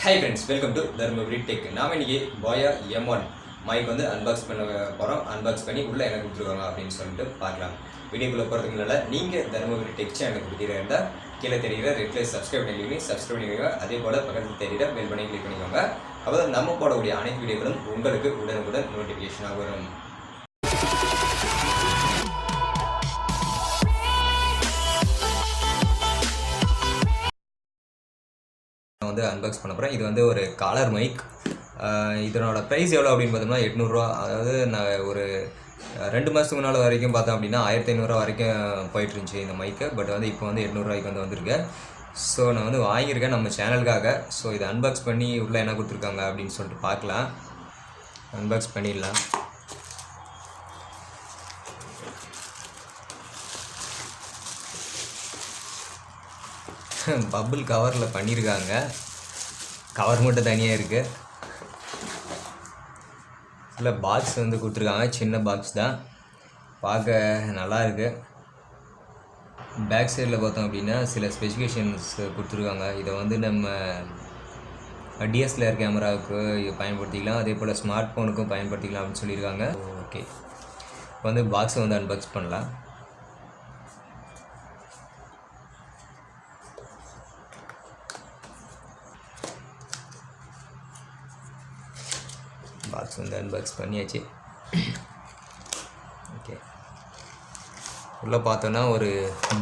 Hi friends, welcome to Dharmapuri Tech. நாம இன்னைக்கு Boya M1 mic வந்து அன்பாக்ஸ் பண்ண போகிறோம். அன்பாக்ஸ் பண்ணி உள்ளே என்ன கொடுத்துருக்காங்க அப்படின்னு சொல்லிட்டு பார்க்கலாம். வீடியோக்குள்ளே போகிறதுக்கு முன்னால் நீங்கள் தர்மபுரி டெக் சேனலுக்கு புதிய இருந்தால் கீழே தெரிகிற ரெட் கலர் சப்ஸ்கிரைப் பண்ணிக்கோங்க. அதே போல் பக்கத்தில் தெரிகிற பெல் பண்ணி கிளிக் பண்ணிக்கோங்க. அப்போ நம்ம போடக்கூடிய அனைத்து வீடியோக்களும் உங்களுக்கு உடனுக்குடன் நோட்டிஃபிகேஷனாக வரும். வந்து அன்பாக்ஸ் பண்ண போகிறேன். இது வந்து ஒரு காலர் மைக். இதனோட ப்ரைஸ் எவ்வளோ அப்படின்னு பார்த்தோம்னா 800 அதாவது நான் ஒரு 2 மாதத்துக்கு முன்னால் வரைக்கும் பார்த்தோம் அப்படின்னா 1500 வரைக்கும் போயிட்டு இருந்துச்சு இந்த மைக்கு. பட் வந்து இப்போ வந்து 800 வந்து வந்திருக்கு. ஸோ நான் வந்து வாங்கியிருக்கேன் நம்ம சேனலுக்காக. ஸோ இதை அன்பாக்ஸ் பண்ணி உள்ளே என்ன கொடுத்துருக்காங்க அப்படின்னு சொல்லிட்டு பார்க்கலாம். அன்பாக்ஸ் பண்ணிடலாம். பபிள் கவரில் பண்ணியிருக்காங்க. கவர் மட்டும் தனியாக இருக்குது. இல்லை பாக்ஸ் வந்து கொடுத்துருக்காங்க. சின்ன பாக்ஸ் தான், பார்க்க நல்லா இருக்குது. பேக் சைடில் பார்த்தோம் அப்படின்னா சில ஸ்பெசிஃபிகேஷன்ஸ் கொடுத்துருக்காங்க. இதை வந்து நம்ம டிஎஸ்எல்ஆர் கேமராவுக்கு பயன்படுத்திக்கலாம், அதே போல் ஸ்மார்ட் ஃபோனுக்கும் பயன்படுத்திக்கலாம் அப்படின்னு சொல்லியிருக்காங்க. ஓகே, இப்போ வந்து பாக்ஸை வந்து அன்பாக்ஸ் பண்ணலாம். பாக்ஸ் வந்து அன்பாக்ஸ் பண்ணியாச்சு. ஓகே, உள்ளே பார்த்தோன்னா ஒரு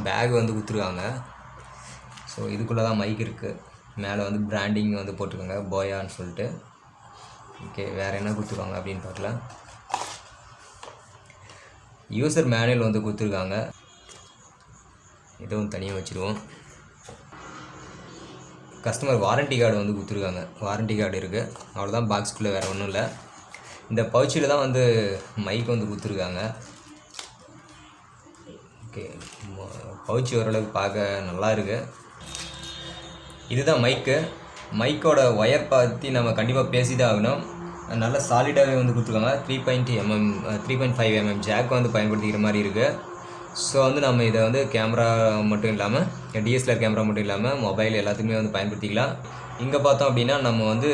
பேக் வந்து கொடுத்துருக்காங்க. ஸோ இதுக்குள்ளே தான் மைக் இருக்குது. மேலே வந்து பிராண்டிங் வந்து போட்டிருக்காங்க போயான்னு சொல்லிட்டு. ஓகே, வேறு என்ன கொடுத்துருக்காங்க அப்படின்னு பார்க்கலாம். யூசர் மேனுவல் வந்து கொடுத்துருக்காங்க. இதுவும் தனியாக வச்சுருவோம். கஸ்டமர் வாரண்ட்டி கார்டு வந்து கொடுத்துருக்காங்க. வாரண்ட்டி கார்டு இருக்குது, அவ்வளோதான். பாக்ஸ்குள்ளே வேறு ஒன்றும் இல்லை. இந்த பவுச்சில் தான் வந்து மைக் வந்து கொடுத்துருக்காங்க. ஓகே, பவுச்சி ஓரளவுக்கு பார்க்க நல்லா இருக்குது. இதுதான் மைக்கோட ஒயர் பற்றி நம்ம கண்டிப்பாக பேசி தான் ஆகணும். நல்லா சாலிடாகவே வந்து கொடுத்துருக்காங்க. 3.5 mm ஜாக் வந்து பயன்படுத்திக்கிற மாதிரி இருக்குது. ஸோ வந்து நம்ம இதை வந்து கேமரா மட்டும் இல்லாமல் டிஎஸ்எல்ஆர் கேமரா மட்டும் இல்லாமல் மொபைல் எல்லாத்துக்குமே வந்து பயன்படுத்திக்கலாம். இங்கே பார்த்தோம் அப்படின்னா நம்ம வந்து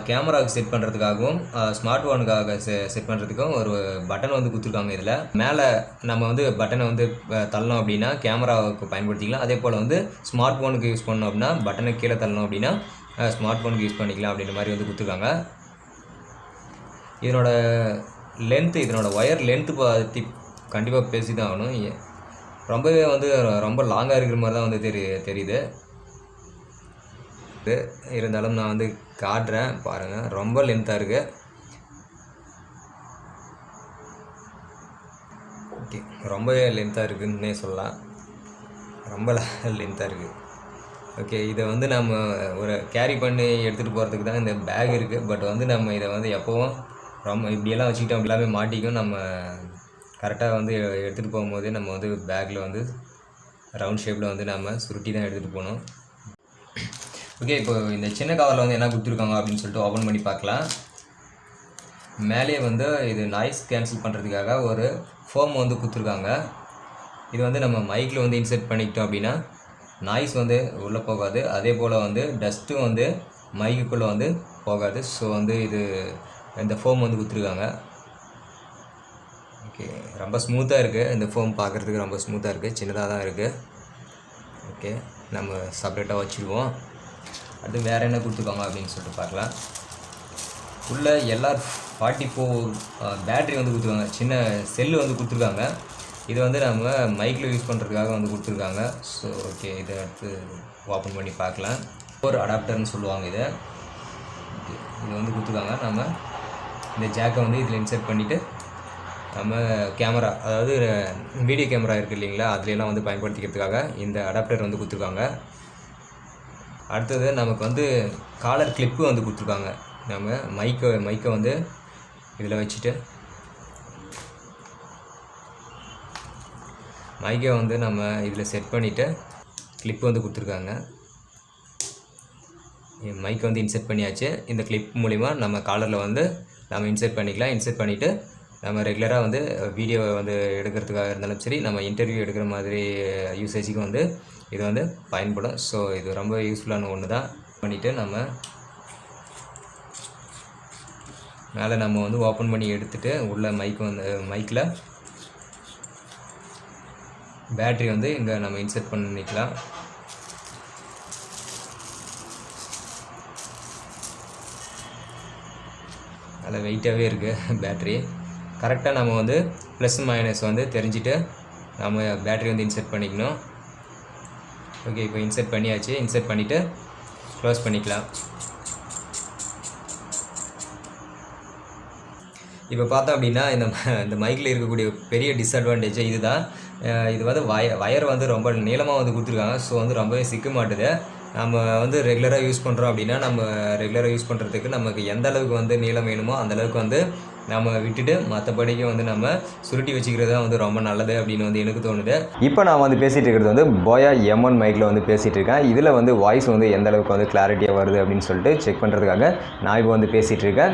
கேமராவுக்கு செட் பண்ணுறதுக்காகவும் ஸ்மார்ட் ஃபோனுக்காக செட் பண்ணுறதுக்கும் ஒரு பட்டன் வந்து கொடுத்துருக்காங்க. இதில் மேலே நம்ம வந்து பட்டனை வந்து தள்ளணும் அப்படின்னா கேமராவுக்கு பயன்படுத்திக்கலாம். அதே போல் வந்து ஸ்மார்ட் ஃபோனுக்கு யூஸ் பண்ணோம் அப்படின்னா பட்டனை கீழே தள்ளணும் அப்படின்னா ஸ்மார்ட் ஃபோனுக்கு யூஸ் பண்ணிக்கலாம் அப்படின்ற மாதிரி வந்து கொடுத்துருக்காங்க. இதனோட லென்த்து, இதனோட ஒயர் லென்த்து பற்றி கண்டிப்பாக பேசி தான் ஆகணும். ரொம்பவே வந்து ரொம்ப லாங்காக இருக்கிற மாதிரி தான் வந்து தெரியுது. இருந்தாலும் நான் வந்து காட்டுறேன் பாருங்கள். ரொம்ப லென்த்தாக இருக்குது. ஓகே, ரொம்பவே லென்த்தாக இருக்குதுன்னே சொல்லலாம். ரொம்ப லென்த்தாக இருக்குது. ஓகே, இதை வந்து நம்ம ஒரு கேரி பண்ணி எடுத்துகிட்டு போகிறதுக்கு தான் இந்த பேக் இருக்குது. பட் வந்து நம்ம இதை வந்து எப்போவும் ரொம்ப இப்படியெல்லாம் வச்சுக்கிட்டோம், எல்லாமே மாட்டிக்கும். நம்ம கரெக்டாக வந்து எடுத்துகிட்டு போகும்போதே நம்ம வந்து பேக்கில் வந்து ரவுண்ட் ஷேப்பில் வந்து நம்ம சுருட்டி தான் எடுத்துகிட்டு போகணும். ஓகே, இப்போ இந்த சின்ன கவரில் வந்து என்ன கொடுத்துருக்காங்க அப்படின்னு சொல்லிட்டு ஓப்பன் பண்ணி பார்க்கலாம். மேலே வந்து இது நாய்ஸ் கேன்சல் பண்ணுறதுக்காக ஒரு ஃபோம் வந்து கொடுத்துருக்காங்க. இது வந்து நம்ம மைக்கில் வந்து இன்செர்ட் பண்ணிக்கிட்டோம் அப்படின்னா நாய்ஸ் வந்து உள்ளே போகாது. அதே போல் வந்து டஸ்ட்டும் வந்து மைக்குள்ளே வந்து போகாது. ஸோ வந்து இது இந்த ஃபோம் வந்து கொடுத்துருக்காங்க. ஓகே, ரொம்ப ஸ்மூத்தாக இருக்குது. இந்த ஃபோம் பார்க்குறதுக்கு ரொம்ப ஸ்மூத்தாக இருக்குது. சின்னதாக தான் இருக்குது. ஓகே, நம்ம செப்பரேட்டாக வச்சுருவோம். அது வேறு என்ன கொடுத்துருக்காங்க அப்படின்னு சொல்லிட்டு பார்க்கலாம். உள்ள LR44 பேட்ரி வந்து கொடுத்துருக்காங்க. சின்ன செல்லு வந்து கொடுத்துருக்காங்க. இது வந்து நம்ம மைக்கில் யூஸ் பண்ணுறதுக்காக வந்து கொடுத்துருக்காங்க. ஸோ ஓகே, இதை எடுத்து ஓப்பன் பண்ணி பார்க்கலாம். ஒரு அடாப்டர்னு சொல்லுவாங்க இதை. ஓகே, இது வந்து கொடுத்துருக்காங்க. நம்ம இந்த ஜாக்கை வந்து இதில் இன்செர்ட் பண்ணிவிட்டு நம்ம கேமரா, அதாவது வீடியோ கேமரா இருக்குது இல்லைங்களா, அதுலாம் வந்து பயன்படுத்திக்கிறதுக்காக இந்த அடாப்டர் வந்து கொடுத்துருக்காங்க. அடுத்தது நமக்கு வந்து காலர் கிளிப்பு வந்து கொடுத்துருக்காங்க. நம்ம மைக்கை வந்து இதில் வச்சுட்டு மைக்கை வந்து நம்ம இதில் செட் பண்ணிவிட்டு கிளிப்பு வந்து கொடுத்துருக்காங்க. மைக்கை வந்து இன்செர்ட் பண்ணியாச்சு. இந்த கிளிப் மூலிமா நம்ம காலரில் வந்து நம்ம இன்செர்ட் பண்ணிக்கலாம். இன்செர்ட் பண்ணிவிட்டு நம்ம ரெகுலராக வந்து வீடியோ வந்து எடுக்கிறதுக்காக இருந்தாலும் சரி, நம்ம இன்டர்வியூ எடுக்கிற மாதிரி யூசேஜுக்கு வந்து இது வந்து பயன்படும். ஸோ இது ரொம்ப யூஸ்ஃபுல்லான ஒன்று தான். பண்ணிவிட்டு நம்ம மேலே நம்ம வந்து ஓப்பன் பண்ணி எடுத்துகிட்டு உள்ள மைக்கில் பேட்ரி வந்து இங்கே நம்ம இன்செர்ட் பண்ணிக்கலாம். அதில் வெயிட்டாகவே இருக்குது பேட்ரி. கரெக்டாக நம்ம வந்து ப்ளஸ் மைனஸ் வந்து தெரிஞ்சுட்டு நம்ம பேட்ரி வந்து இன்செர்ட் பண்ணிக்கணும். ஓகே, இப்போ இன்செர்ட் பண்ணியாச்சு. இன்செர்ட் பண்ணிவிட்டு க்ளோஸ் பண்ணிக்கலாம். இப்போ பார்த்தோம் அப்படின்னா இந்த மைக்கில் இருக்கக்கூடிய பெரிய டிஸ்அட்வான்டேஜ் இதுதான். இது வந்து வயர் வந்து ரொம்ப நீளமாக வந்து கொடுத்துருக்காங்க. ஸோ வந்து ரொம்பவே சிக்க மாட்டுது. நம்ம வந்து ரெகுலராக யூஸ் பண்ணுறோம் அப்படின்னா நம்ம ரெகுலராக யூஸ் பண்ணுறதுக்கு நமக்கு எந்த அளவுக்கு வந்து நீளம் வேணுமோ அந்தளவுக்கு வந்து நம்ம விட்டுட்டு மற்றபடிக்கு வந்து நம்ம சுருட்டி வச்சுக்கிறது தான் வந்து ரொம்ப நல்லது அப்படின்னு வந்து எனக்கு தோணுது. இப்போ நான் வந்து பேசிகிட்டு இருக்கிறது வந்து போயா M1 மைக்கில் வந்து பேசிகிட்டு இருக்கேன். இதில் வந்து வாய்ஸ் வந்து எந்த அளவுக்கு வந்து கிளாரிட்டியாக வருது அப்படின்னு சொல்லிட்டு செக் பண்ணுறதுக்காக நான் இப்போ வந்து பேசிகிட்டு இருக்கேன்.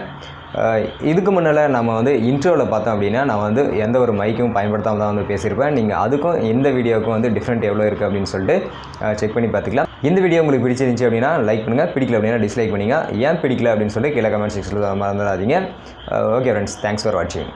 இதுக்கு முன்னால் நம்ம வந்து இன்ட்ரோவில் பார்த்தோம் அப்படின்னா நான் வந்து எந்த ஒரு மைக்கும் பயன்படுத்தாமல் தான் வந்து பேசியிருப்பேன். நீங்கள் அதுக்கும் இந்த வீடியோவுக்கும் வந்து டிஃப்ரெண்ட் எவ்வளோ இருக்குது அப்படின்னு சொல்லிட்டு செக் பண்ணி பார்த்துக்கலாம். இந்த வீடியோ உங்களுக்கு பிடிச்சிருந்துச்சி அப்படின்னா லைக் பண்ணுங்கள், பிடிக்கல அப்படின்னா டிஸ்லைக் பண்ணிங்க. ஏன் பிடிக்கல அப்படின்னு சொல்லிட்டு கீழே கமெண்ட் செக்ஷனில் மறந்துடாதீங்க. ஓகே ஃப்ரெண்ட்ஸ், தேங்க்ஸ் ஃபார் வாட்சிங்.